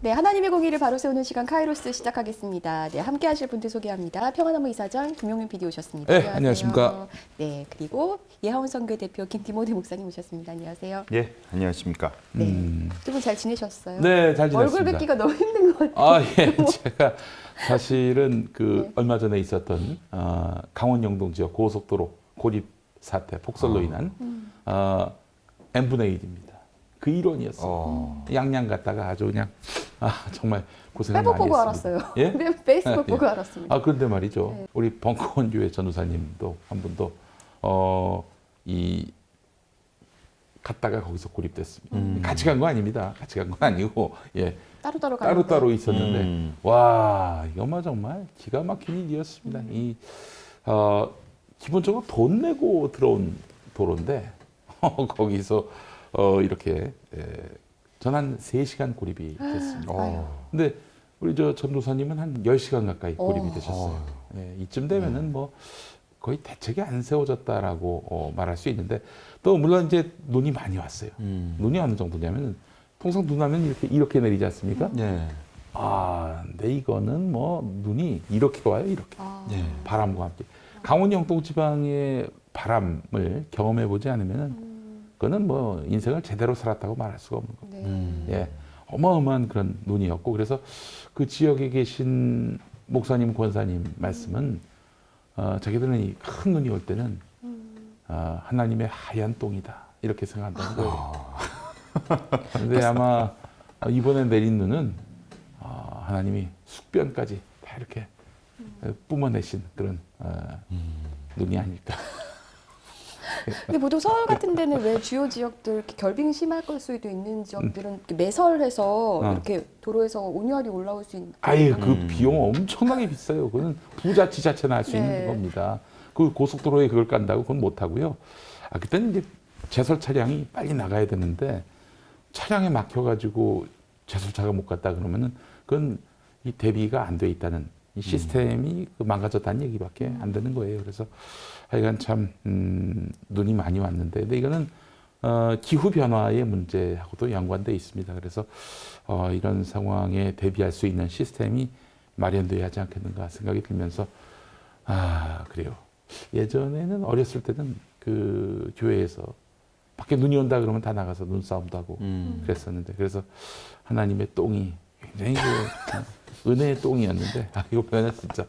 네, 하나님의 공의를 바로 세우는 시간 카이로스 시작하겠습니다. 네, 함께 하실 분들 소개합니다. 평안나무 이사장 김용민 PD 오셨습니다. 네, 안녕하십니까. 네, 그리고 예하원 선교 대표 김디모데 목사님 오셨습니다. 안녕하세요. 예, 안녕하십니까. 네, 두 분 잘 지내셨어요? 네, 잘 지냈습니다. 얼굴 뵙기가 너무 힘든 것 같아요. 아, 예. 제가 사실은 그 얼마 전에 있었던 강원 영동 지역 고속도로 고립 사태 폭설로 인한 n분의 1입니다. 그 일원이었어요. 양양 갔다가 아주 그냥 정말 고생을 많이 페이스북 했습니다. 보고 알았어요. 예? 페이스북 보고 예. 알았습니다. 그런데 말이죠. 네. 우리 벙커원 교회 전도사님도 한 분도 이 갔다가 거기서 고립됐습니다. 같이 간 거 아닙니다. 같이 간 건 아니고 예. 따로 있었는데 와 이거 정말 기가 막힌 일이었습니다. 이 기본적으로 돈 내고 들어온 도로인데 거기서 이렇게 전 한 3시간 고립이 됐습니다. 근데 우리 저 전도사님은 한 10시간 가까이 고립이 되셨어요. 예, 이쯤 되면은 뭐 거의 대책이 안 세워졌다라고 말할 수 있는데 또 물론 이제 눈이 많이 왔어요. 눈이 어느 정도냐면은 통상 눈 하면 이렇게 내리지 않습니까? 네. 근데 이거는 뭐 눈이 이렇게 와요, 이렇게. 네. 바람과 함께. 강원 영동 지방의 바람을 경험해 보지 않으면은 그거는 뭐 인생을 제대로 살았다고 말할 수가 없는 겁니다. 네. 예. 어마어마한 그런 눈이었고 그래서 그 지역에 계신 목사님, 권사님 말씀은 자기들은 이 큰 눈이 올 때는 하나님의 하얀 똥이다 이렇게 생각한다는 거예요. 그런데 아마 이번에 내린 눈은 하나님이 숙변까지 다 이렇게 뿜어내신 그런 눈이 아닐까. 근데 보통 서울 같은 데는 왜 주요 지역들 이렇게 결빙이 심할 수도 있는 지역들은 이렇게 매설해서 이렇게 도로에서 온유하게 올라올 수 있는. 아예 그 비용 엄청나게 비싸요. 그거는 부자치 자체나 할 수 있는 네. 겁니다. 그 고속도로에 그걸 깐다고 그건 못 하고요. 그때는 이제 제설 차량이 빨리 나가야 되는데 차량에 막혀가지고 제설차가 못 갔다 그러면은 그건 이 대비가 안 돼 있다는 이 시스템이 망가졌다는 얘기밖에 안 되는 거예요. 그래서 하여간 참 눈이 많이 왔는데 근데 이거는 기후 변화의 문제하고도 연관돼 있습니다. 그래서 이런 상황에 대비할 수 있는 시스템이 마련돼야 하지 않겠는가 생각이 들면서 그래요. 예전에는 어렸을 때는 그 교회에서 밖에 눈이 온다 그러면 다 나가서 눈싸움도 하고 그랬었는데 그래서 하나님의 똥이 굉장히 은혜의 똥이었는데 이번에는 진짜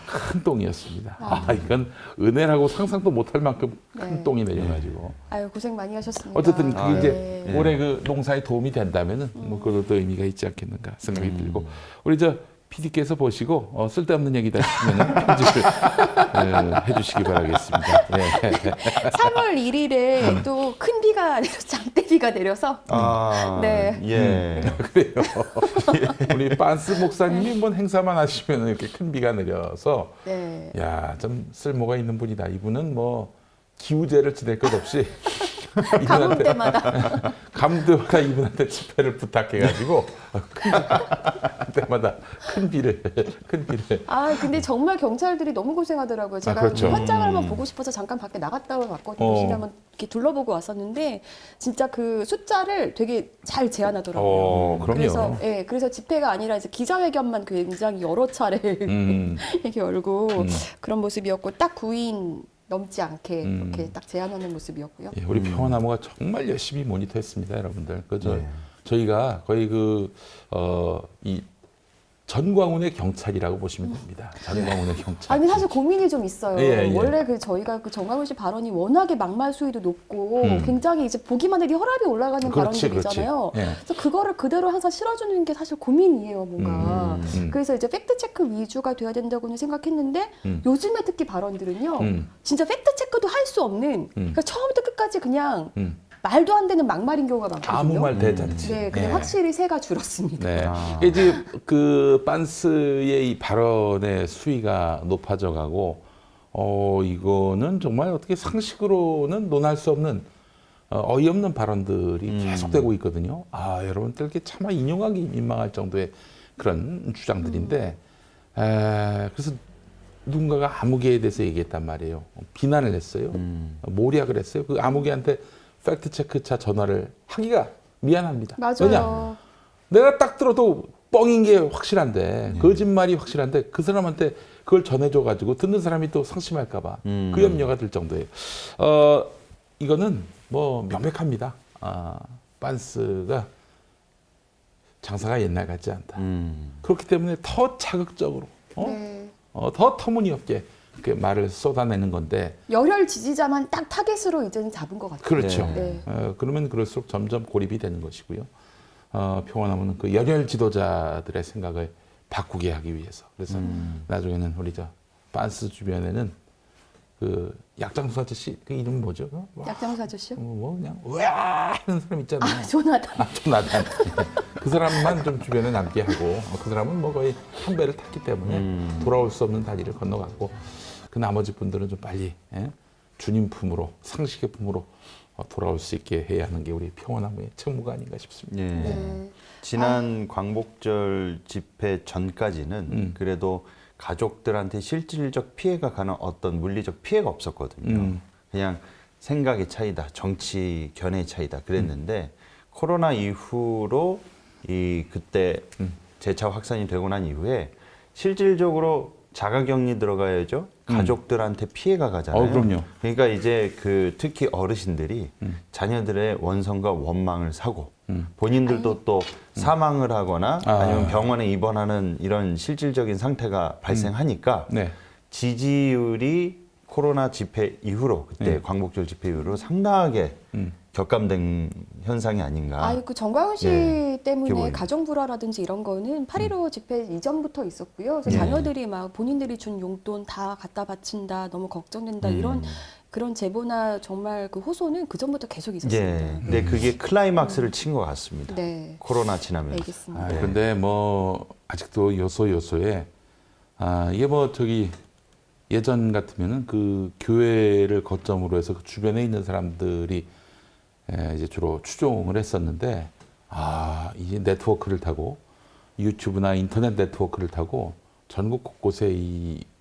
큰 똥이었습니다. 이건 은혜라고 상상도 못할 만큼 큰 네. 똥이 내려가지고 아유 고생 많이 하셨습니다. 어쨌든 그게 이제 네. 올해 그 농사에 도움이 된다면은 뭐 그것도 의미가 있지 않겠는가 생각이 들고 우리 저 PD께서 보시고 쓸데없는 얘기다 싶으면 편집을 해주시기 바라겠습니다. 예. 3월 1일에 또 큰 비가 내려서 장대비가 내려서 네. 예. 그래요. 우리 빤스 목사님이 뭔 행사만 하시면 이렇게 큰 비가 내려서 네. 야, 좀 쓸모가 있는 분이다. 이분은 뭐 기우제를 지낼 것 없이 가뭄 때마다 감독가 이분한테 집회를 부탁해가지고 그때마다 큰 비를. 근데 정말 경찰들이 너무 고생하더라고요. 제가 그렇죠. 현장을 한번 보고 싶어서 잠깐 밖에 나갔다 왔거든요. 시내 한번 이렇게 둘러보고 왔었는데 진짜 그 숫자를 되게 잘 제한하더라고요. 그럼요. 그래서 집회가 아니라 이제 기자회견만 굉장히 여러 차례 이렇게 열고 그런 모습이었고 딱 9인 넘지 않게 이렇게 딱 제한하는 모습이었고요. 예, 우리 평화나무가 정말 열심히 모니터했습니다, 여러분들. 네. 저희가 거의 이 전광훈의 경찰이라고 보시면 됩니다. 전광훈의 경찰. 아니 사실 고민이 좀 있어요. 예. 원래 저희가 정광훈 씨 발언이 워낙에 막말 수위도 높고 굉장히 이제 보기만 해도 혈압이 올라가는 발언들이잖아요. 그렇지. 예. 그래서 그거를 그대로 항상 실어주는 게 사실 고민이에요, 뭔가. 그래서 이제 팩트 체크 위주가 돼야 된다고는 생각했는데 요즘에 특히 발언들은요, 진짜 팩트 체크도 할 수 없는, 그러니까 처음부터 끝까지 그냥 말도 안 되는 막말인 경우가 많거든요. 아무 말 대잔치. 네, 근데 확실히 새가 줄었습니다. 네. 이제 그 빤스의 이 발언의 수위가 높아져가고, 이거는 정말 어떻게 상식으로는 논할 수 없는 어이없는 발언들이 계속되고 있거든요. 여러분들 이렇게 차마 인용하기 민망할 정도의 그런 주장들인데, 그래서 누군가가 아무개에 대해서 얘기했단 말이에요. 비난을 했어요. 모략을 했어요. 그 아무개한테 팩트체크차 전화를 하기가 미안합니다. 맞아요. 왜냐? 내가 딱 들어도 뻥인 게 확실한데 거짓말이 확실한데 그 사람한테 그걸 전해줘가지고 듣는 사람이 또 상심할까봐 그 염려가 들 정도예요. 이거는 뭐 명백합니다. 빤스가 장사가 옛날 같지 않다. 그렇기 때문에 더 자극적으로, 네. 더 터무니없게 그 말을 쏟아내는 건데. 열혈 지지자만 딱 타겟으로 이제는 잡은 것 같아요. 그렇죠. 네. 그러면 그럴수록 점점 고립이 되는 것이고요. 평화나무는 그 열혈 지도자들의 생각을 바꾸게 하기 위해서. 그래서 나중에는 우리 저 빤스 주변에는 그 약장수 아저씨 그 이름 뭐죠? 약장수 아저씨요? 뭐 그냥 으아 하는 사람 있잖아요. 조나단. 조나단. 그 사람만 좀 주변에 남게 하고 그 사람은 뭐 거의 한 배를 탔기 때문에 돌아올 수 없는 다리를 건너갔고 그 나머지 분들은 좀 빨리 주님 품으로 상식의 품으로 돌아올 수 있게 해야 하는 게 우리 평화나무의 책무가 아닌가 싶습니다. 예. 네. 지난 광복절 집회 전까지는 그래도 가족들한테 실질적 피해가 가는 어떤 물리적 피해가 없었거든요. 그냥 생각의 차이다, 정치 견해의 차이다 그랬는데 코로나 이후로 그때 재차 확산이 되고 난 이후에 실질적으로 자가격리 들어가야죠. 가족들한테 피해가 가잖아요. 그럼요. 그러니까 이제 특히 어르신들이 자녀들의 원성과 원망을 사고 본인들도 또 사망을 하거나 아니면 병원에 입원하는 이런 실질적인 상태가 발생하니까 네. 지지율이 코로나 집회 이후로 그때 광복절 집회 이후로 상당하게 격감된 현상이 아닌가. 그 정광훈 씨 때문에 기본이. 가정 불화라든지 이런 거는 8.15 집회 이전부터 있었고요. 그래서 자녀들이 막 본인들이 준 용돈 다 갖다 바친다, 너무 걱정된다 이런 그런 제보나 정말 그 호소는 그 전부터 계속 있었습니다. 예. 근데 그게 클라이막스를 친 것 같습니다. 네. 코로나 지나면서. 알겠습니다. 그런데 뭐 아직도 요소요소에 이게 뭐 저기 예전 같으면은 그 교회를 거점으로 해서 그 주변에 있는 사람들이 이제 주로 추종을 했었는데 이제 네트워크를 타고 유튜브나 인터넷 네트워크를 타고 전국 곳곳에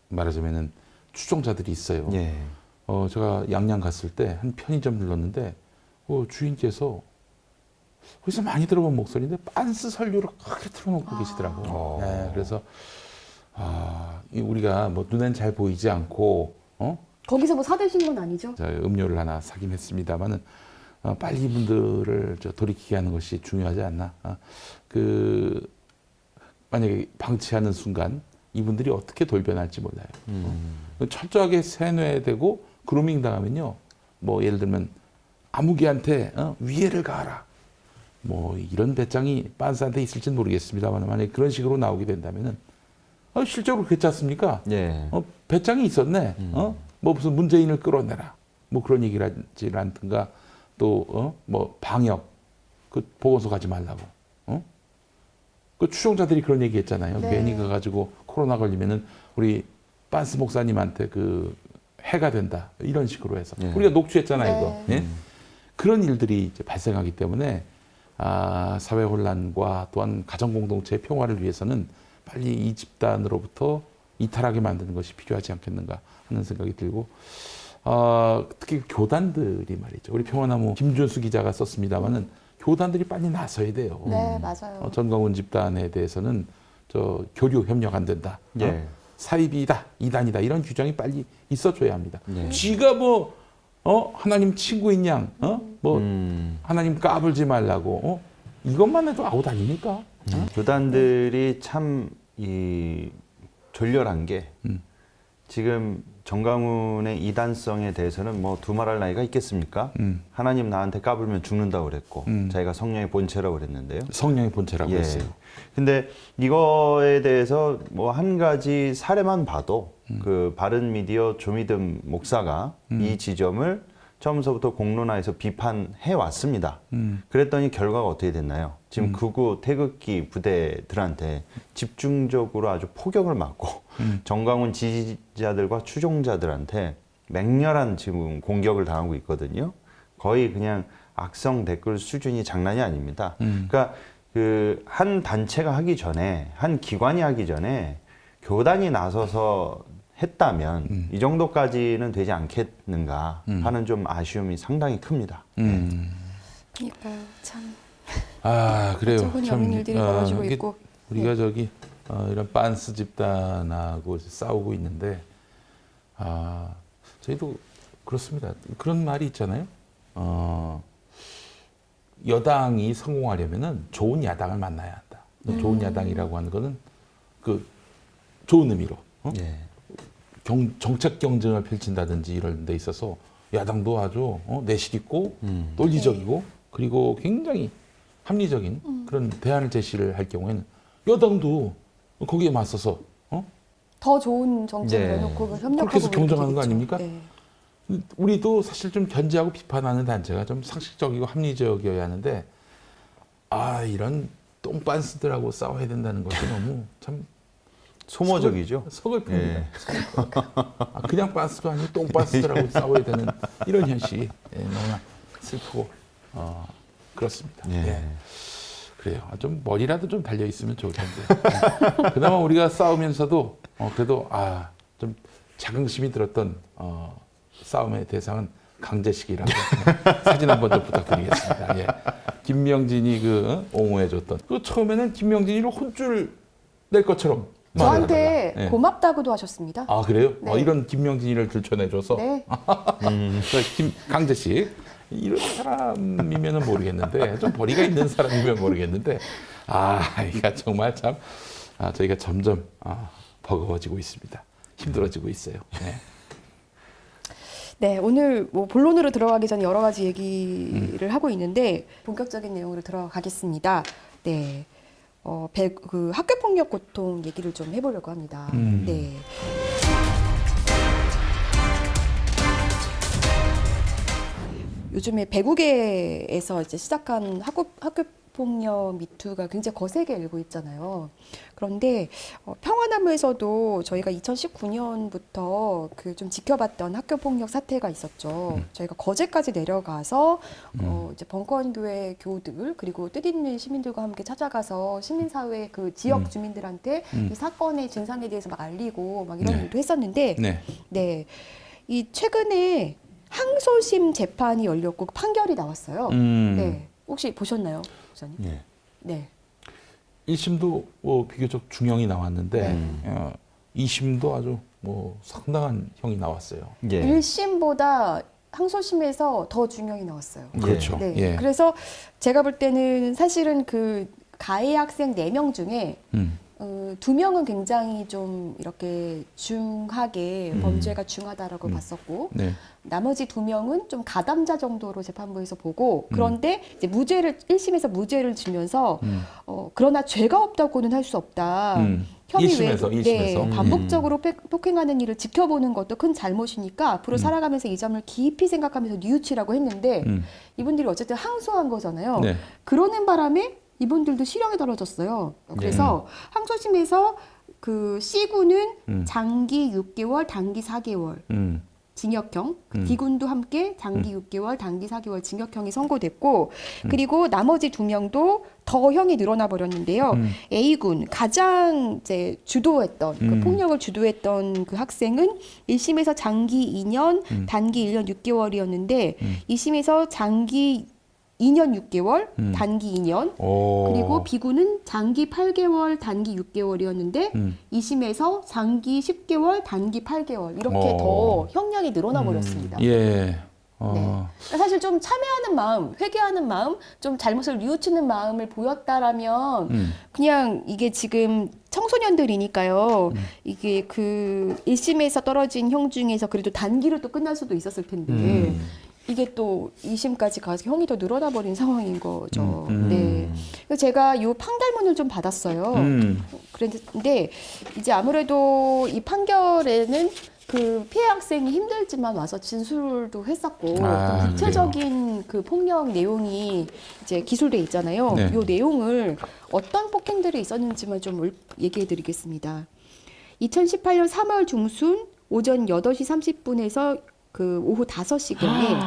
말하자면은 추종자들이 있어요. 예. 제가 양양 갔을 때 한 편의점 들렀는데 주인께서 어디서 많이 들어본 목소리인데 빤스 설교를 크게 틀어놓고 계시더라고요. 네, 그래서 우리가 뭐 눈엔 잘 보이지 않고 거기서 뭐 사드신 건 아니죠? 음료를 하나 사긴 했습니다만은 빨리 이분들을 돌이키게 하는 것이 중요하지 않나. 만약에 방치하는 순간 이분들이 어떻게 돌변할지 몰라요. 철저하게 세뇌되고 그루밍 당하면요. 뭐 예를 들면 아무개한테 위해를 가하라. 뭐 이런 배짱이 빤스한테 있을지는 모르겠습니다만 만약에 그런 식으로 나오게 된다면은 실제로 그렇지 않습니까? 예. 배짱이 있었네. 뭐 무슨 문재인을 끌어내라. 뭐 그런 얘기를 하지 않든가 또 뭐 방역 그 보건소 가지 말라고. 그 추종자들이 그런 얘기했잖아요. 네. 괜히 가가지고 코로나 걸리면은 우리 빤스 목사님한테 그 해가 된다 이런 식으로 해서 우리가 녹취했잖아요. 이거. 예? 그런 일들이 이제 발생하기 때문에 사회 혼란과 또한 가정 공동체의 평화를 위해서는 빨리 이 집단으로부터 이탈하게 만드는 것이 필요하지 않겠는가 하는 생각이 들고 특히 교단들이 말이죠. 우리 평화나무 김준수 기자가 썼습니다마는 교단들이 빨리 나서야 돼요. 네, 맞아요. 전광훈 집단에 대해서는 교류 협력 안 된다. 예. 사입이다, 이단이다 이런 규정이 빨리 있어줘야 합니다. 예. 쥐가 뭐 하나님 친구인 양, 하나님 까불지 말라고 이것만 해도 아웃 아닙니까? 교단들이 참 졸렬한 게 지금 정강훈의 이단성에 대해서는 뭐 두말할 나이가 있겠습니까? 하나님 나한테 까불면 죽는다고 그랬고 자기가 성령의 본체라고 그랬는데요. 성령의 본체라고 했어요. 근데 이거에 대해서 뭐 한 가지 사례만 봐도 그 바른미디어 조미듬 목사가 이 지점을 처음서부터 공론화해서 비판해 왔습니다. 그랬더니 결과가 어떻게 됐나요? 지금 극우 태극기 부대들한테 집중적으로 아주 폭격을 맞고 정광훈 지지자들과 추종자들한테 맹렬한 지금 공격을 당하고 있거든요. 거의 그냥 악성 댓글 수준이 장난이 아닙니다. 그러니까 그 한 단체가 하기 전에 한 기관이 하기 전에 교단이 나서서 했다면 이 정도까지는 되지 않겠는가 하는 좀 아쉬움이 상당히 큽니다. 그러니까 참 그래요. 조금이 없는 일들이 벌어지고 이게 있고. 우리가 저기 이런 빤스 집단하고 싸우고 있는데 저희도 그렇습니다. 그런 말이 있잖아요. 여당이 성공하려면은 좋은 야당을 만나야 한다. 좋은 야당이라고 하는 거는 그 좋은 의미로 예. 정책 경쟁을 펼친다든지 이런 데 있어서 야당도 아주 내실 있고 논리적이고 그리고 굉장히 합리적인 그런 대안을 제시를 할 경우에는 여당도 거기에 맞서서 더 좋은 정책을 네. 내놓고 협력하고 그렇게 해서 경쟁하는 거 되겠죠. 아닙니까? 네. 우리도 사실 좀 견제하고 비판하는 단체가 좀 상식적이고 합리적이어야 하는데 이런 똥빤스들하고 싸워야 된다는 것이 너무 참 소모적이죠. 서글픕니다. 예. 그냥 빤스도 아니고 똥빤스들하고 싸워야 되는 이런 현실이 너무나 슬프고 그렇습니다. 예. 예. 그래요. 좀 머리라도 좀 달려 있으면 좋을 텐데. 그나마 우리가 싸우면서도 그래도 좀 자긍심이 들었던 싸움의 대상은 강제식이라고 사진 한번 좀 부탁드리겠습니다. 예. 김명진이 옹호해줬던 그 처음에는 김명진이를 혼쭐 낼 것처럼 저한테 말을 하다가. 예. 고맙다고도 하셨습니다. 그래요? 네. 이런 김명진이를 들춰내줘서 네. 강제식 이런 사람이면은 모르겠는데 좀 벌이가 있는 사람이면 모르겠는데 이가 정말 참 저희가 점점 버거워지고 있습니다. 힘들어지고 있어요. 네. 네, 오늘 뭐 본론으로 들어가기 전에 여러 가지 얘기를 하고 있는데 본격적인 내용으로 들어가겠습니다. 네, 학교 폭력 고통 얘기를 좀 해보려고 합니다. 네. 요즘에 배구계에서 이제 시작한 학교 폭력 미투가 굉장히 거세게 일고 있잖아요. 그런데 평화나무에서도 저희가 2019년부터 그 좀 지켜봤던 학교 폭력 사태가 있었죠. 저희가 거제까지 내려가서 이제 벙커원교회 교우들 그리고 뜻있는 시민들과 함께 찾아가서 시민사회 그 지역 주민들한테 이 사건의 진상에 대해서 막 알리고 막 이런 일도 했었는데, 네, 이 최근에 항소심 재판이 열렸고 판결이 나왔어요. 네, 혹시 보셨나요, 부장님? 예. 네. 1심도 비교적 중형이 나왔는데 2심도 아주 상당한 형이 나왔어요. 예. 1심보다 항소심에서 더 중형이 나왔어요. 그렇죠. 네. 예. 그래서 제가 볼 때는 사실은 그 가해 학생 4명 중에 2명은 굉장히 좀 이렇게 중하게 범죄가 중하다라고 봤었고, 네. 나머지 2명은 좀 가담자 정도로 재판부에서 보고, 그런데 이제 1심에서 무죄를 주면서 그러나 죄가 없다고는 할 수 없다. 혐의 1심에서. 반복적으로 폭행하는 일을 지켜보는 것도 큰 잘못이니까 앞으로 살아가면서 이 점을 깊이 생각하면서 뉘우치라고 했는데 이분들이 어쨌든 항소한 거잖아요. 네. 그러는 바람에 이분들도 실형이 떨어졌어요. 그래서 항소심에서 그 C군은 장기 6개월, 단기 4개월 징역형, D군도 함께 장기 6개월, 단기 4개월 징역형이 선고됐고, 그리고 나머지 2명도 더 형이 늘어나 버렸는데요. A군 가장 이제 주도했던 그 폭력을 주도했던 그 학생은 1심에서 장기 2년, 단기 1년 6개월이었는데 2심에서 장기 2년 6개월, 단기 2년, 그리고 B군은 장기 8개월, 단기 6개월이었는데 2심에서 장기 10개월, 단기 8개월 이렇게 더 형량이 늘어나 버렸습니다. 예. 네. 그러니까 사실 좀 참회하는 마음, 회개하는 마음, 좀 잘못을 뉘우치는 마음을 보였다라면 그냥 이게 지금 청소년들이니까요. 이게 그 1심에서 떨어진 형 중에서 그래도 단기로 또 끝날 수도 있었을 텐데 이게 또 2심까지 가서 형이 더 늘어나 버린 상황인 거죠. 네. 그래서 제가 이 판결문을 좀 받았어요. 그랬는데 이제 아무래도 이 판결에는 그 피해 학생이 힘들지만 와서 진술도 했었고 또 구체적인 그 폭력 내용이 이제 기술돼 있잖아요. 네. 이 내용을 어떤 폭행들이 있었는지만 좀 얘기해 드리겠습니다. 2018년 3월 중순 오전 8시 30분에서 그 오후 5시경에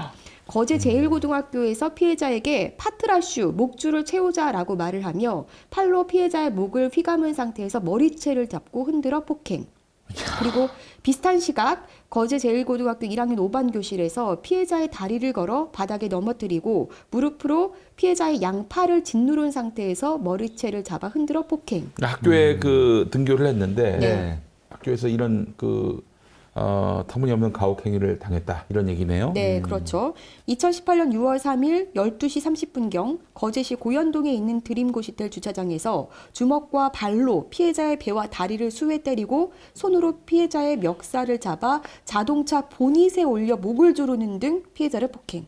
거제 제1고등학교에서 피해자에게 파트라슈, 목줄을 채우자라고 말을 하며 팔로 피해자의 목을 휘감은 상태에서 머리채를 잡고 흔들어 폭행. 그리고 비슷한 시각 거제 제1고등학교 1학년 5반 교실에서 피해자의 다리를 걸어 바닥에 넘어뜨리고 무릎으로 피해자의 양팔을 짓누른 상태에서 머리채를 잡아 흔들어 폭행. 학교에 그 등교를 했는데 네. 학교에서 이런 터무니없는 가혹 행위를 당했다 이런 얘기네요. 네, 그렇죠. 2018년 6월 3일 12시 30분경 거제시 고현동에 있는 드림고시텔 주차장에서 주먹과 발로 피해자의 배와 다리를 수회 때리고 손으로 피해자의 멱살을 잡아 자동차 보닛에 올려 목을 조르는 등 피해자를 폭행.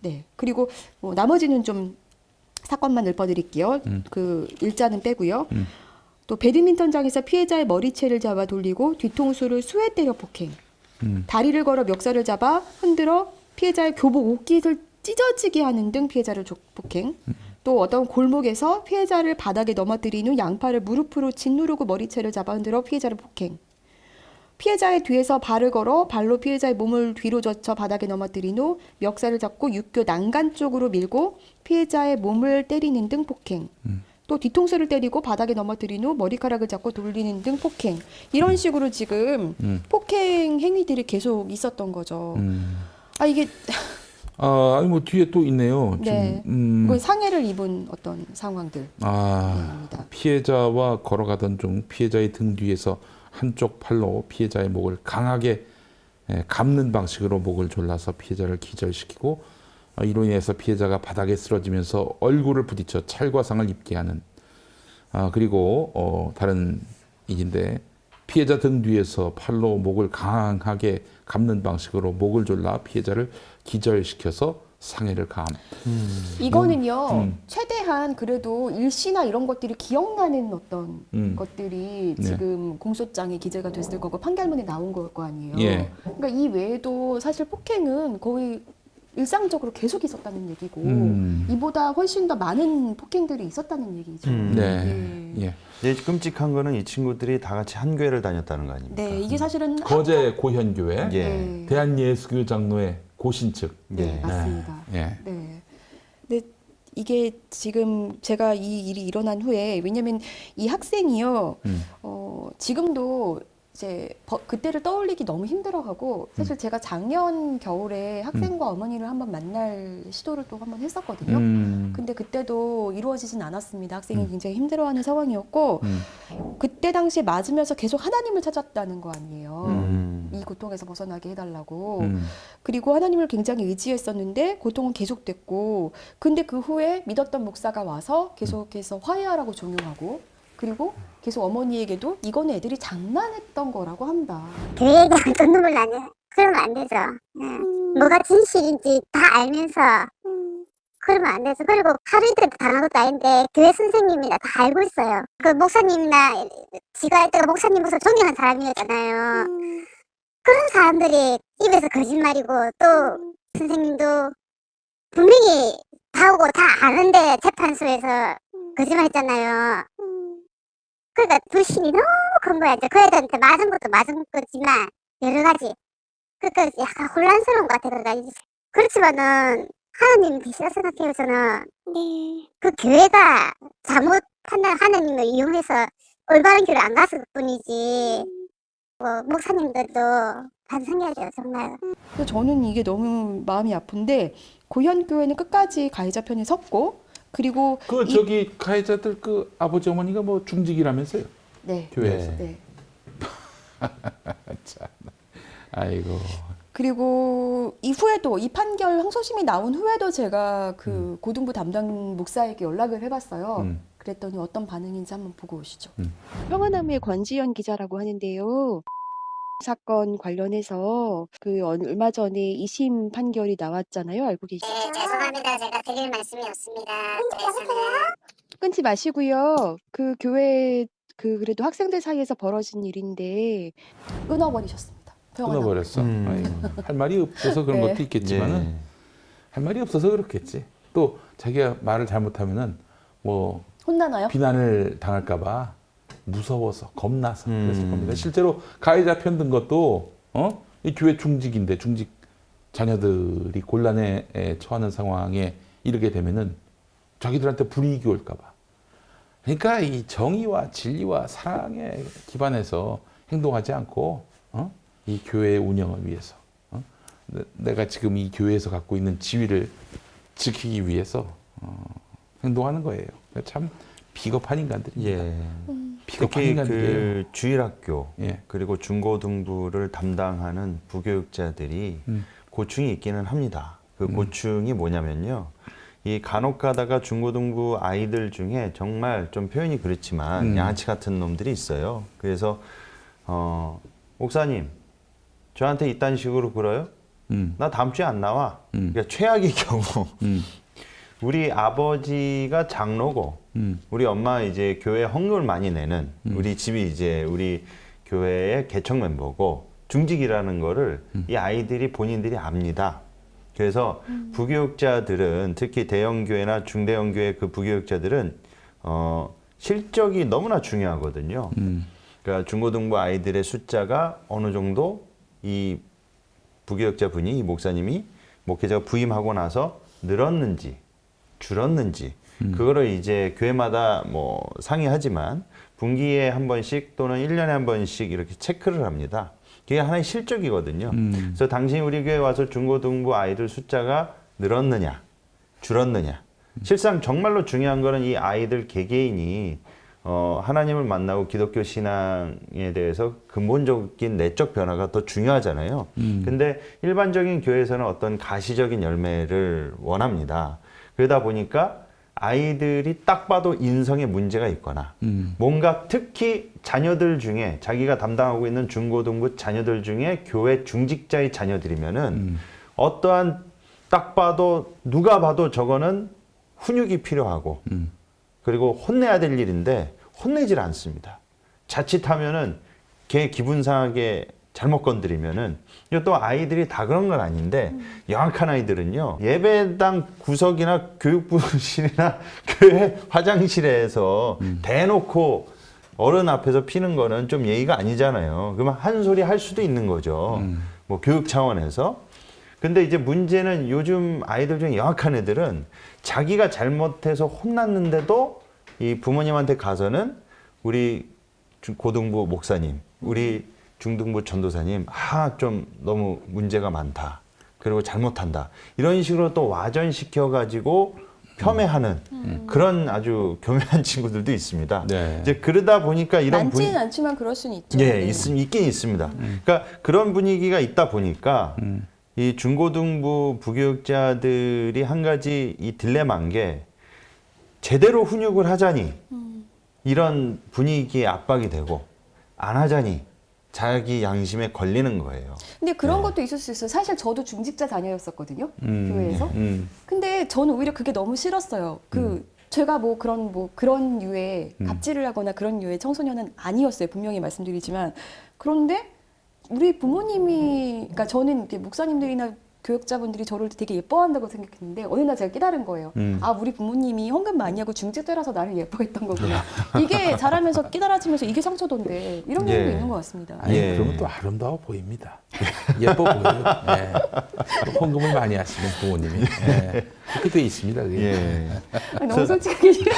네, 그리고 나머지는 좀 사건만 읊어드릴게요. 그 일자는 빼고요. 또 배드민턴장에서 피해자의 머리채를 잡아 돌리고 뒤통수를 수에 때려 폭행. 다리를 걸어 멱살을 잡아 흔들어 피해자의 교복 옷깃을 찢어지게 하는 등 피해자를 폭행. 또 어떤 골목에서 피해자를 바닥에 넘어뜨린 후 양팔을 무릎으로 짓누르고 머리채를 잡아 흔들어 피해자를 폭행. 피해자의 뒤에서 발을 걸어 발로 피해자의 몸을 뒤로 젖혀 바닥에 넘어뜨린 후 멱살을 잡고 육교 난간 쪽으로 밀고 피해자의 몸을 때리는 등 폭행. 또 뒤통수를 때리고 바닥에 넘어뜨린 후 머리카락을 잡고 돌리는 등 폭행. 이런 식으로 지금 폭행 행위들이 계속 있었던 거죠. 아 이게 아니 뭐 뒤에 또 있네요. 네. 이건 상해를 입은 어떤 상황들입니다. 피해자와 걸어가던 중 피해자의 등 뒤에서 한쪽 팔로 피해자의 목을 강하게 감는 방식으로 목을 졸라서 피해자를 기절시키고 이로 인해서 피해자가 바닥에 쓰러지면서 얼굴을 부딪혀 찰과상을 입게 하는 그리고 다른 일인데 피해자 등 뒤에서 팔로 목을 강하게 감는 방식으로 목을 졸라 피해자를 기절시켜서 상해를 가함. 이거는요 최대한 그래도 일시나 이런 것들이 기억나는 어떤 것들이 네. 지금 공소장에 기재가 됐을 거고 판결문에 나온 걸 거 아니에요. 예. 그러니까 이 외에도 사실 폭행은 거의 일상적으로 계속 있었다는 얘기고 이보다 훨씬 더 많은 폭행들이 있었다는 얘기죠. 네. 예. 예, 끔찍한 거는 이 친구들이 다 같이 한 교회를 다녔다는 거 아닙니까? 네, 이게 사실은 거제 고현교회 예. 네. 대한예수교 장로회 고신측. 네, 예. 맞습니다. 예. 네. 근데 이게 지금 제가 이 일이 일어난 후에 왜냐면 이 학생이요, 지금도 이제 그때를 떠올리기 너무 힘들어하고 사실 제가 작년 겨울에 학생과 어머니를 한번 만날 시도를 또 한번 했었거든요. 근데 그때도 이루어지진 않았습니다. 학생이 굉장히 힘들어하는 상황이었고 그때 당시에 맞으면서 계속 하나님을 찾았다는 거 아니에요. 이 고통에서 벗어나게 해달라고. 그리고 하나님을 굉장히 의지했었는데 고통은 계속됐고 근데 그 후에 믿었던 목사가 와서 계속해서 화해하라고 종용하고 그리고 계속 어머니에게도 이거는 애들이 장난했던 거라고 한다. 교회에 대한 또 눈물 나네. 그러면 안 되죠. 뭐가 진실인지 다 알면서 그러면 안 되죠. 그리고 하루 이틀 당한 것도 아닌데 교회 선생님이나 다 알고 있어요. 그 목사님이나 지가 할 때가 목사님 목사 존경한 사람이었잖아요. 그런 사람들이 입에서 거짓말이고 또 선생님도 분명히 다 오고 다 아는데 재판소에서 거짓말했잖아요. 그러니까 불신이 너무 큰 거야. 이제 그 애들한테 맞은 것도 맞은 거지만 여러 가지. 그러니까 약간 혼란스러운 것 같아. 그러니까 그렇지만은 하나님 계시다 생각해요. 저는 그 교회가 잘못 하나님을 이용해서 올바른 길을 안 갔을 뿐이지. 목사님들도 반성해야죠, 정말. 그래서 저는 이게 너무 마음이 아픈데 고현교회는 끝까지 가해자 편에 섰고 그리고 저기 가해자들 그 아버지 어머니가 뭐 중직이라면서요? 네. 교회에서. 네. 참. 아이고. 그리고 이후에도 이 판결 항소심이 나온 후에도 제가 그 고등부 담당 목사에게 연락을 해봤어요. 그랬더니 어떤 반응인지 한번 보고 오시죠. 평화나무의 권지연 기자라고 하는데요. 사건 관련해서 그 얼마 전에 2심 판결이 나왔잖아요. 알고 계시죠? 네, 죄송합니다. 제가 드릴 말씀이 없습니다. 끊지 마시고요. 그 교회 그래도 학생들 사이에서 벌어진 일인데 끊어버리셨습니다. 평화나무. 끊어버렸어. 아이고. 할 말이 없어서 그런 네. 것도 있겠지만은 예. 할 말이 없어서 그렇겠지. 또 자기가 말을 잘못하면은 뭐 혼나나요? 비난을 당할까봐 무서워서 겁나서 그랬을 겁니다. 실제로 가해자 편 든 것도 이 교회 중직인데 중직 자녀들이 곤란에 처하는 상황에 이르게 되면은 자기들한테 불이익이 올까봐. 그러니까 이 정의와 진리와 사랑에 기반해서 행동하지 않고 이 교회의 운영을 위해서 내가 지금 이 교회에서 갖고 있는 지위를 지키기 위해서 행동하는 거예요. 참 비겁한 인간들입니다. 예. 비겁한 특히 인간들이에요. 그 주일학교 예. 그리고 중고등부를 담당하는 부교육자들이 고충이 있기는 합니다. 그 고충이 뭐냐면요. 이 간혹 가다가 중고등부 아이들 중에 정말 좀 표현이 그렇지만 양아치 같은 놈들이 있어요. 그래서 목사님 저한테 이딴 식으로 굴어요? 나 다음 주에 안 나와. 그러니까 최악의 경우 우리 아버지가 장로고 우리 엄마 이제 교회 헌금을 많이 내는 우리 집이 이제 우리 교회의 개척 멤버고 중직이라는 거를 이 아이들이 본인들이 압니다. 그래서 부교육자들은 특히 대형교회나 중대형교회 그 부교육자들은 실적이 너무나 중요하거든요. 그러니까 중고등부 아이들의 숫자가 어느 정도 이 부교육자 분이 이 목사님이 목회자가 부임하고 나서 늘었는지 줄었는지 그거를 이제 교회마다 뭐 상의하지만 분기에 한 번씩 또는 1년에 한 번씩 이렇게 체크를 합니다. 그게 하나의 실적이거든요. 그래서 당신이 우리 교회 와서 중고등부 아이들 숫자가 늘었느냐, 줄었느냐. 실상 정말로 중요한 거는 이 아이들 개개인이 하나님을 만나고 기독교 신앙에 대해서 근본적인 내적 변화가 더 중요하잖아요. 근데 일반적인 교회에서는 어떤 가시적인 열매를 원합니다. 그러다 보니까 아이들이 딱 봐도 인성에 문제가 있거나 뭔가 특히 자녀들 중에 자기가 담당하고 있는 중고등부 자녀들 중에 교회 중직자의 자녀들이면은 어떠한 딱 봐도 누가 봐도 저거는 훈육이 필요하고 그리고 혼내야 될 일인데 혼내질 않습니다. 자칫하면은 걔 기분 상하게 잘못 건드리면은 또 아이들이 다 그런 건 아닌데 영악한 아이들은요 예배당 구석이나 교육부실이나 교회 화장실에서 대놓고 어른 앞에서 피는 거는 좀 예의가 아니잖아요. 그러면 한 소리 할 수도 있는 거죠. 뭐 교육 차원에서. 근데 이제 문제는 요즘 아이들 중에 영악한 애들은 자기가 잘못해서 혼났는데도 이 부모님한테 가서는 우리 고등부 목사님, 우리 중등부 전도사님, 좀 너무 문제가 많다. 그리고 잘못한다. 이런 식으로 또 와전시켜가지고 겸해하는 그런 아주 교묘한 친구들도 있습니다. 네. 이제 그러다 보니까 이런 많지는 않지만 그럴 수는 있죠. 예, 네. 있긴 있습니다. 그러니까 그런 분위기가 있다 보니까 이 중고등부 부교육자들이 한 가지 이 딜레마인 게 제대로 훈육을 하자니 이런 분위기에 압박이 되고 안 하자니 자기 양심에 걸리는 거예요. 근데 그런 것도 있을 수 있어요. 사실 저도 중직자 자녀였었거든요. 교회에서. 근데 저는 오히려 그게 너무 싫었어요. 제가 그런 유의 갑질을 하거나 그런 유의 청소년은 아니었어요. 분명히 말씀드리지만. 그런데 우리 부모님이, 그러니까 저는 이렇게 목사님들이나 교육자분들이 저를 되게 예뻐한다고 생각했는데 어느 날 제가 깨달은 거예요. 우리 부모님이 헌금 많이 하고 중직자라서 나를 예뻐했던 거구나. 이게 자라면서 깨달아지면서 이게 상처던데 이런 경우도 있는 것 같습니다. 아니, 예. 그러면 또 아름다워 보입니다. 예뻐 보여요. 예. 또 헌금을 많이 하시는 부모님이. 예. 그렇게 돼 있습니다. 그게. 예. 너무 솔직하게 싫어요.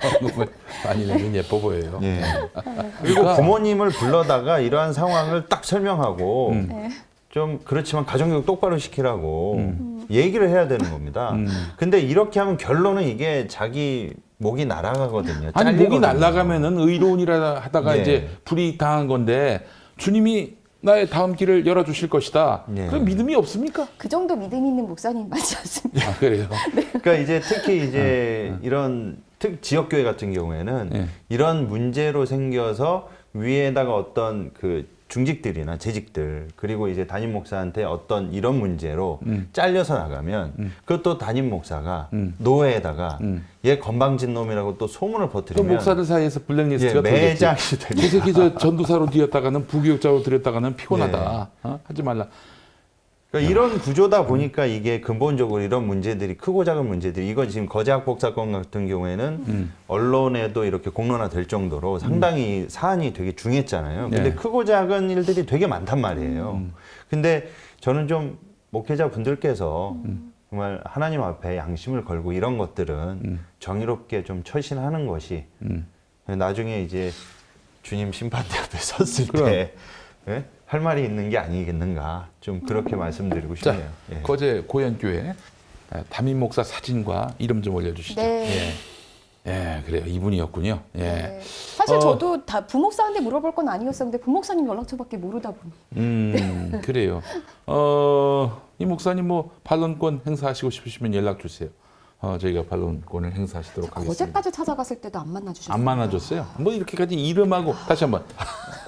헌금을 많이 내면 예뻐 보여요. 예. 그러니까, 그리고 부모님을 불러다가 이러한 상황을 딱 설명하고 네. 좀 그렇지만 가정교육 똑바로 시키라고 얘기를 해야 되는 겁니다. 근데 이렇게 하면 결론은 이게 자기 목이 날아가거든요. 아니 목이 잘리거든요. 날아가면은 의로운이라 하다가 예. 이제 불이 당한 건데 주님이 나의 다음 길을 열어주실 것이다. 예. 그럼 믿음이 없습니까? 그 정도 믿음 있는 목사님 맞지 않습니다. 아, 그래요. 그러니까 이제 특히 이제 이런 지역교회 같은 경우에는 예. 이런 문제로 생겨서 위에다가 어떤 그 중직들이나 재직들 그리고 이제 담임 목사한테 어떤 이런 문제로 잘려서 나가면 그것도 담임 목사가 노회에다가 얘 건방진 놈이라고 또 소문을 또 퍼뜨리면 목사들 사이에서 블랙리스트가 매장이 저 됩니다. 새끼 저 전도사로 뒤었다가는 부교육자로 들였다가는 피곤하다. 하지 말라. 그러니까 이런 구조다 보니까 이게 근본적으로 이런 문제들이 크고 작은 문제들이 이건 지금 거제학폭 사건 같은 경우에는 언론에도 이렇게 공론화될 정도로 상당히 사안이 되게 중했잖아요. 근데 네. 크고 작은 일들이 되게 많단 말이에요. 근데 저는 좀 목회자 분들께서 정말 하나님 앞에 양심을 걸고 이런 것들은 정의롭게 좀 처신하는 것이 나중에 이제 주님 심판대 앞에 섰을 그럼. 때 예? 할 말이 있는 게 아니겠는가 좀 그렇게 말씀드리고 자, 싶네요. 예. 거제 고현교회 담임 목사 사진과 이름 좀 올려주시죠. 네. 예, 그래요. 이분이었군요. 예. 네. 사실 저도 다 부목사한테 물어볼 건 아니었어요. 근데 부목사님 연락처밖에 모르다 보니. 그래요. 이 목사님 뭐 반론권 행사하시고 싶으시면 연락 주세요. 저희가 반론권을 행사하시도록 하겠습니다. 거제까지 찾아갔을 때도 안 만나주셨어요. 안 만나줬어요? 뭐 이렇게까지 이름하고 다시 한번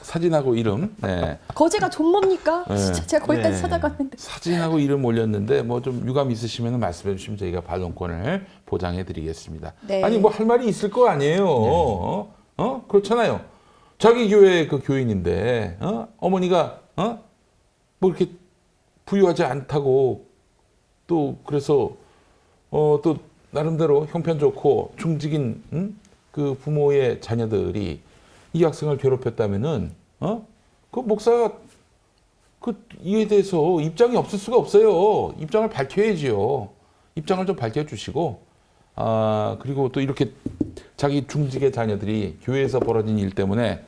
사진하고 이름, 네. 거제가 좀 뭡니까? 네. 진짜 제가 거기까지 네. 찾아갔는데. 사진하고 이름 올렸는데 뭐 좀 유감 있으시면 말씀해 주시면 저희가 반론권을 보장해 드리겠습니다. 네. 아니 뭐 할 말이 있을 거 아니에요. 그렇잖아요. 자기 교회 그 교인인데 어머니가 뭐 이렇게 부유하지 않다고 또 그래서 또 나름대로 형편 좋고 중직인 그 부모의 자녀들이 이 학생을 괴롭혔다면은 그 목사가 그 이에 대해서 입장이 없을 수가 없어요. 입장을 밝혀야지요. 입장을 좀 밝혀주시고 그리고 또 이렇게 자기 중직의 자녀들이 교회에서 벌어진 일 때문에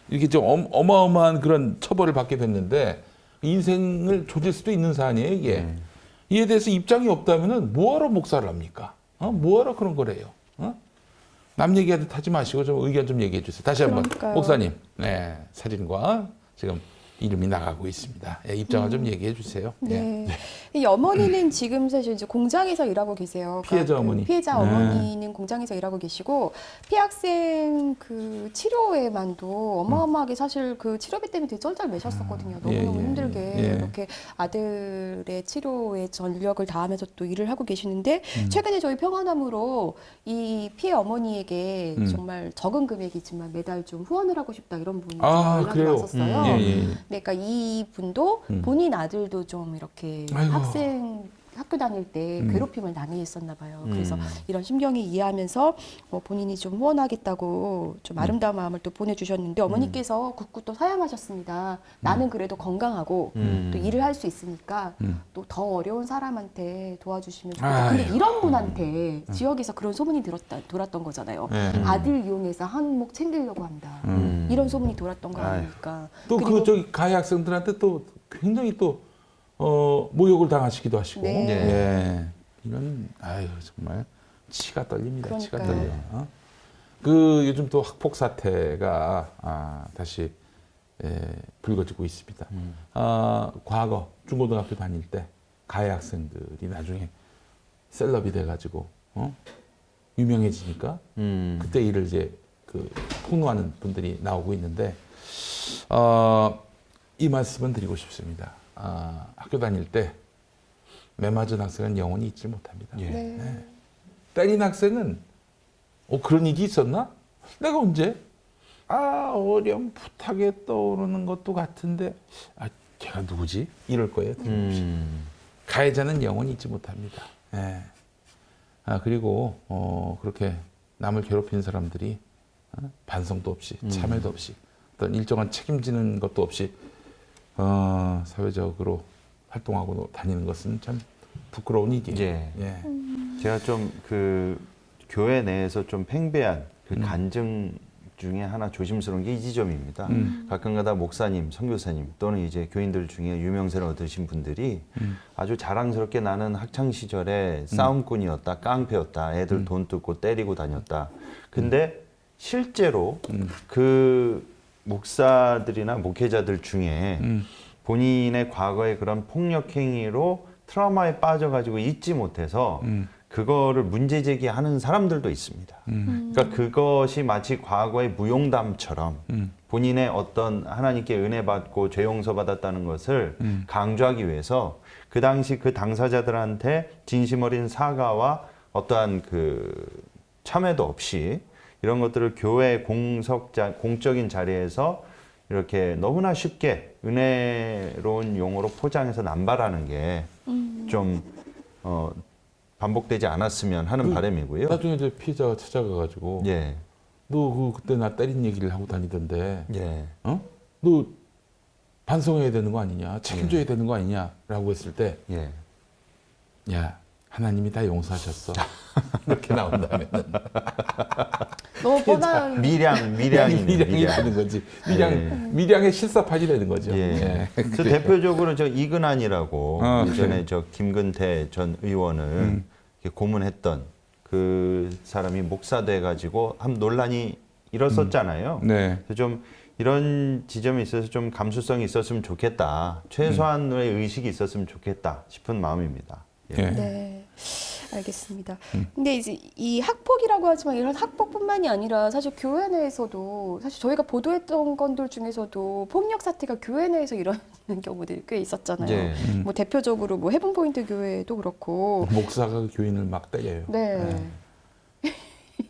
이렇게 좀 어마어마한 그런 처벌을 받게 됐는데 인생을 조질 수도 있는 사안이에요 이게. 이에 대해서 입장이 없다면은 뭐하러 목사를 합니까? 뭐하러 그런 거래요? 남 얘기하듯 하지 마시고 좀 의견 좀 얘기해 주세요. 다시 한번 그러니까요. 목사님, 네, 사진과 지금 이름이 나가고 있습니다. 예, 입장을 좀 얘기해 주세요. 예. 네. 이 어머니는 지금 사실 이제 공장에서 일하고 계세요. 피해자 그 어머니. 피해자 네. 어머니는 공장에서 일하고 계시고 피해 학생 그 치료에만도 어마어마하게 사실 그 치료비 때문에 되게 쩔쩔매셨었거든요. 너무너무 예, 예, 힘들게 예. 이렇게 아들의 치료에 전력을 다하면서 또 일을 하고 계시는데 최근에 저희 평안함으로 이 피해 어머니에게 정말 적은 금액이지만 매달 좀 후원을 하고 싶다 이런 분이 좀 연락이 그래요? 왔었어요. 예, 예. 네, 그러니까 이 분도 본인 아들도 좀 이렇게 아이고. 학생 학교 다닐 때 괴롭힘을 당했었나 봐요. 그래서 이런 심경이 이해하면서 본인이 좀 후원하겠다고 좀 아름다운 마음을 또 보내주셨는데 어머니께서 굳고 또 사양하셨습니다. 나는 그래도 건강하고 또 일을 할 수 있으니까 또 더 어려운 사람한테 도와주시면 좋겠다. 근데 아이고. 이런 분한테 지역에서 그런 소문이 돌았던 거잖아요. 네. 아들 이용해서 한몫 챙기려고 한다. 이런 소문이 돌았던 거 아닙니까? 또 그리고 그 저기 가해 학생들한테 또 굉장히 또 모욕을 당하시기도 하시고. 네. 예. 이런 아유 정말 치가 떨립니다. 치가 그러니까요. 떨려. 그 요즘 또 학폭 사태가 다시 불거지고 있습니다. 과거 중고등학교 다닐 때 가해 학생들이 나중에 셀럽이 돼가지고 유명해지니까 그때 일을 이제 그 폭로하는 분들이 나오고 있는데 이 말씀은 드리고 싶습니다. 학교 다닐 때 매맞은 학생은 영원히 잊지 못합니다. 예. 네. 때린 학생은 그런 일이 있었나? 내가 언제? 어렴풋하게 떠오르는 것도 같은데 걔가 누구지? 이럴 거예요. 가해자는 영원히 잊지 못합니다. 예. 그리고 그렇게 남을 괴롭히는 사람들이 반성도 없이 참회도 없이 어떤 일정한 책임지는 것도 없이 사회적으로 활동하고 다니는 것은 참 부끄러운 일이에요. 예. 예. 제가 좀 그 교회 내에서 좀 팽배한 그 간증 중에 하나 조심스러운 게 이 지점입니다. 가끔가다 목사님, 선교사님 또는 이제 교인들 중에 유명세를 얻으신 분들이 아주 자랑스럽게 나는 학창 시절에 싸움꾼이었다, 깡패였다, 애들 돈 뜯고 때리고 다녔다. 근데 실제로 그 목사들이나 목회자들 중에 본인의 과거의 그런 폭력 행위로 트라우마에 빠져가지고 잊지 못해서 그거를 문제 제기하는 사람들도 있습니다. 그러니까 그것이 마치 과거의 무용담처럼 본인의 어떤 하나님께 은혜 받고 죄 용서 받았다는 것을 강조하기 위해서 그 당시 그 당사자들한테 진심 어린 사과와 어떠한 그 참회도 없이 이런 것들을 교회 공적인 자리에서 이렇게 너무나 쉽게 은혜로운 용어로 포장해서 남발하는 게 좀 반복되지 않았으면 하는 바람이고요. 나중에 이제 피해자가 찾아가가지고 예, 너 그때 나 때린 얘기를 하고 다니던데 예, 너 반성해야 되는 거 아니냐 책임져야 되는 거 아니냐라고 했을 때 예. 야 하나님이 다 용서하셨어 이렇게 나온다면은 너무 뻔한. 밀양이네. 밀양이 되는 거지. 밀양의 실사판이 되는 거죠. 예. 예. 그 대표적으로 저 이근환이라고 예전에 그래. 저 김근태 전 의원을 이렇게 고문했던 그 사람이 목사돼 가지고 한 논란이 일었었잖아요. 네. 그래서 좀 이런 지점에 있어서 좀 감수성이 있었으면 좋겠다. 최소한의 의식이 있었으면 좋겠다 싶은 마음입니다. 예. 예. 네, 알겠습니다. 근데 이제 이 학폭이라고 하지만 이런 학폭뿐만이 아니라 사실 교회 내에서도 사실 저희가 보도했던 건들 중에서도 폭력 사태가 교회 내에서 일어나는 경우들이 꽤 있었잖아요. 예. 뭐 대표적으로 뭐 헤븐포인트 교회도 그렇고. 목사가 교인을 막 때려요. 네.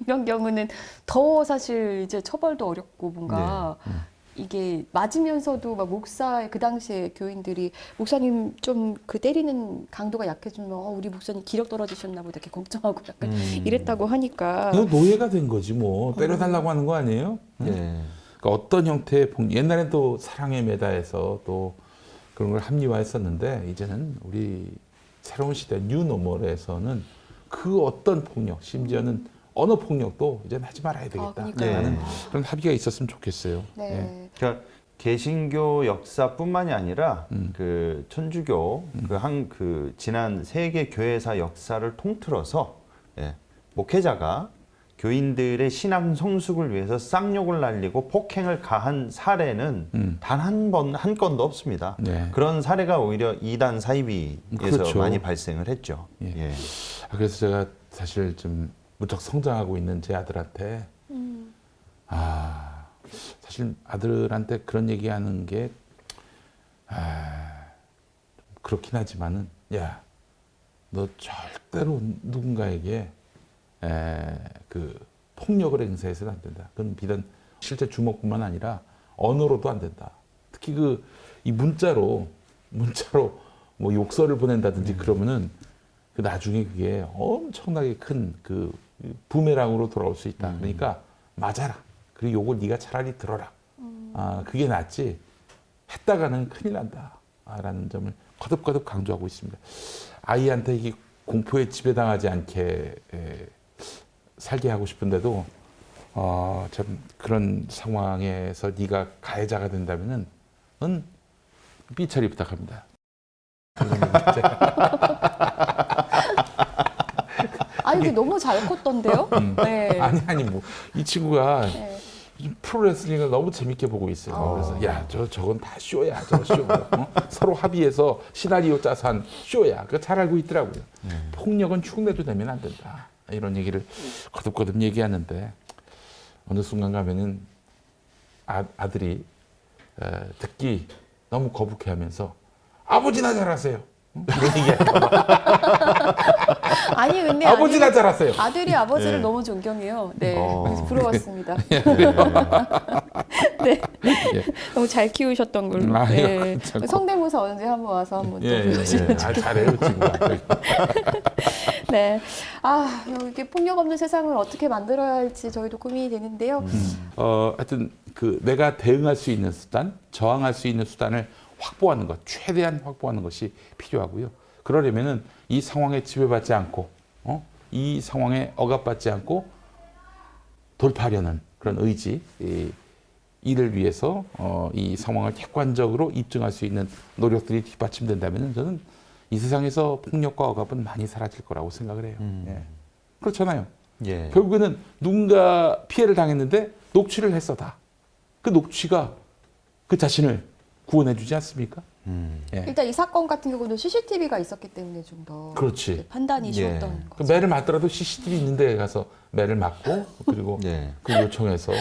이런 경우는 더 사실 이제 처벌도 어렵고 뭔가 이게 맞으면서도 막 목사의 그 당시에 교인들이 목사님 좀 그 때리는 강도가 약해지면 우리 목사님 기력 떨어지셨나 보다 이렇게 걱정하고 약간 이랬다고 하니까. 이거 노예가 된 거지 뭐. 때려달라고 하는 거 아니에요? 예. 그러니까 어떤 형태의 옛날엔 또 사랑에 매다해서 또 그런 걸 합리화했었는데 이제는 우리 새로운 시대 뉴노멀에서는 그 어떤 폭력, 심지어는 언어 폭력도 이제는 하지 말아야 되겠다. 그러니까요. 라는 그런 합의가 있었으면 좋겠어요. 네. 예. 그러니까 개신교 역사뿐만이 아니라 그 천주교 그 지난 세계 교회사 역사를 통틀어서 목회자가 교인들의 신앙 성숙을 위해서 쌍욕을 날리고 폭행을 가한 사례는 단 한 건도 없습니다. 네. 그런 사례가 오히려 이단 사이비에서 그렇죠. 많이 발생을 했죠. 예. 예. 그래서 제가 사실 좀 무척 성장하고 있는 제 아들한테 사실 아들한테 그런 얘기하는 게 그렇긴 하지만은 야, 너 절대로 누군가에게 그 폭력을 행사해서는 안 된다. 그건 비단 실제 주먹뿐만 아니라 언어로도 안 된다. 특히 이 문자로 뭐 욕설을 보낸다든지 그러면은 그 나중에 그게 엄청나게 큰 그 부메랑으로 돌아올 수 있다. 그러니까 맞아라. 그리고 요걸 네가 차라리 들어라. 그게 낫지. 했다가는 큰일 난다. 라는 점을 거듭거듭 강조하고 있습니다. 아이한테 이게 공포에 지배당하지 않게 살게 하고 싶은데도 참 그런 상황에서 네가 가해자가 된다면은 넌 삐처리 부탁합니다. 이게 너무 잘 컸던데요? 네. 아니 뭐 이 친구가 네. 프로레슬링을 너무 재밌게 보고 있어요. 그래서 야, 저건 다 쇼야. 저 쇼. 서로 합의해서 시나리오 짜서 한 쇼야. 그거 잘 알고 있더라고요. 폭력은 흉내도 내면 안 된다. 이런 얘기를 거듭거듭 얘기하는데 어느 순간 가면은 아들이 듣기 너무 거북해하면서 아버지나 잘하세요. 이런 얘기할까 봐. 아니 근데 아버지나 잘하세요. 아들이 아버지를 너무 존경해요. 네, 그래서 부러웠습니다. 네, 너무 잘 키우셨던 걸로. 네. 성대모사 언제 한번 와서 한번 또 보여주시면 좋겠어요. 잘해요 친구가. 네, 이게 폭력 없는 세상을 어떻게 만들어야 할지 저희도 고민이 되는데요. 하여튼 내가 대응할 수 있는 수단, 저항할 수 있는 수단을 확보하는 것, 최대한 확보하는 것이 필요하고요. 그러려면은 이 상황에 지배받지 않고, 이 상황에 억압받지 않고 돌파하려는 그런 의지, 이를 위해서 이 상황을 객관적으로 입증할 수 있는 노력들이 뒷받침된다면은 저는 이 세상에서 폭력과 억압은 많이 사라질 거라고 생각을 해요. 예. 그렇잖아요. 예. 결국에는 누군가 피해를 당했는데 녹취를 했어 다. 그 녹취가 그 자신을 구원해주지 않습니까? 예. 일단 이 사건 같은 경우는 CCTV가 있었기 때문에 좀 더 그렇지. 판단이 쉬웠던 그 거죠. 매를 맞더라도 CCTV 있는 데 가서 매를 맞고 그리고 그 요청해서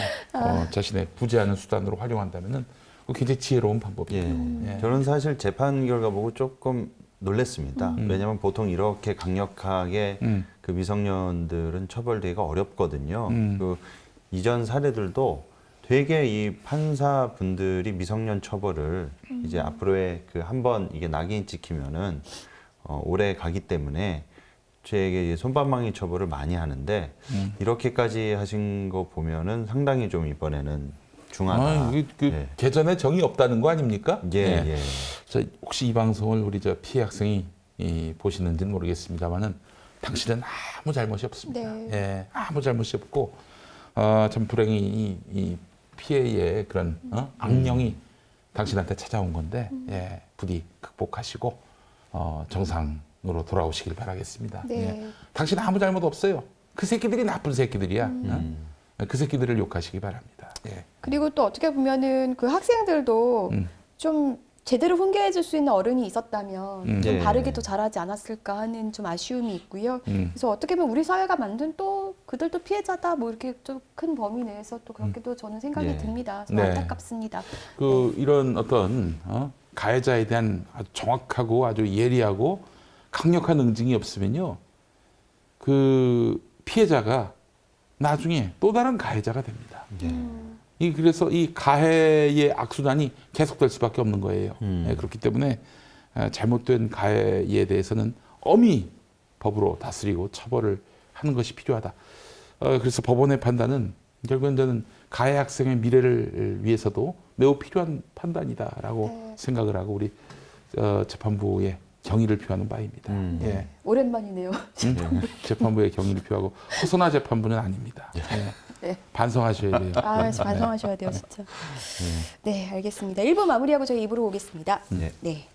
자신의 구제하는 수단으로 활용한다면은 굉장히 지혜로운 방법이에요. 예. 저는 사실 재판 결과 보고 조금 놀랐습니다. 왜냐하면 보통 이렇게 강력하게 그 미성년들은 처벌되기가 어렵거든요. 그 이전 사례들도 되게 이 판사분들이 미성년 처벌을 이제 앞으로의 그 한번 이게 낙인이 찍히면은 오래 가기 때문에 저에게 손방망이 처벌을 많이 하는데 이렇게까지 하신 거 보면은 상당히 좀 이번에는 중하다. 개전에 정이 없다는 거 아닙니까? 예. 혹시 이 방송을 우리 피해 학생이 보시는지는 모르겠습니다만은 당신은 아무 잘못이 없습니다. 네. 예, 아무 잘못이 없고 참 불행히 이 피해의 그런 악령이 당신한테 찾아온 건데 예, 부디 극복하시고 정상으로 돌아오시길 바라겠습니다. 네. 예. 당신 아무 잘못 없어요. 그 새끼들이 나쁜 새끼들이야. 그 새끼들을 욕하시기 바랍니다. 예. 그리고 또 어떻게 보면은 그 학생들도 좀 제대로 훈계해 줄 수 있는 어른이 있었다면 좀 예. 바르게 또 잘하지 않았을까 하는 좀 아쉬움이 있고요. 그래서 어떻게 보면 우리 사회가 만든 또 그들도 피해자다 뭐 이렇게 좀 큰 범위 내에서 또 그렇게도 저는 생각이 예. 듭니다. 네. 안타깝습니다. 이런 어떤 가해자에 대한 아주 정확하고 아주 예리하고 강력한 응징이 없으면요, 그 피해자가 나중에 또 다른 가해자가 됩니다. 그래서 이 가해의 악순환이 계속될 수밖에 없는 거예요. 예, 그렇기 때문에 잘못된 가해에 대해서는 엄히 법으로 다스리고 처벌을 하는 것이 필요하다. 그래서 법원의 판단은 결국은 저는 가해 학생의 미래를 위해서도 매우 필요한 판단이다라고 네. 생각을 하고 우리 재판부의 경의를 표하는 바입니다. 예. 오랜만이네요. 재판부의 경의를 표하고 허선화 재판부는 아닙니다. 예. 네. 반성하셔야 돼요. 아, 반성하셔야 돼요, 진짜. 네, 알겠습니다. 1부 마무리하고 저희 2부로 오겠습니다. 네. 네.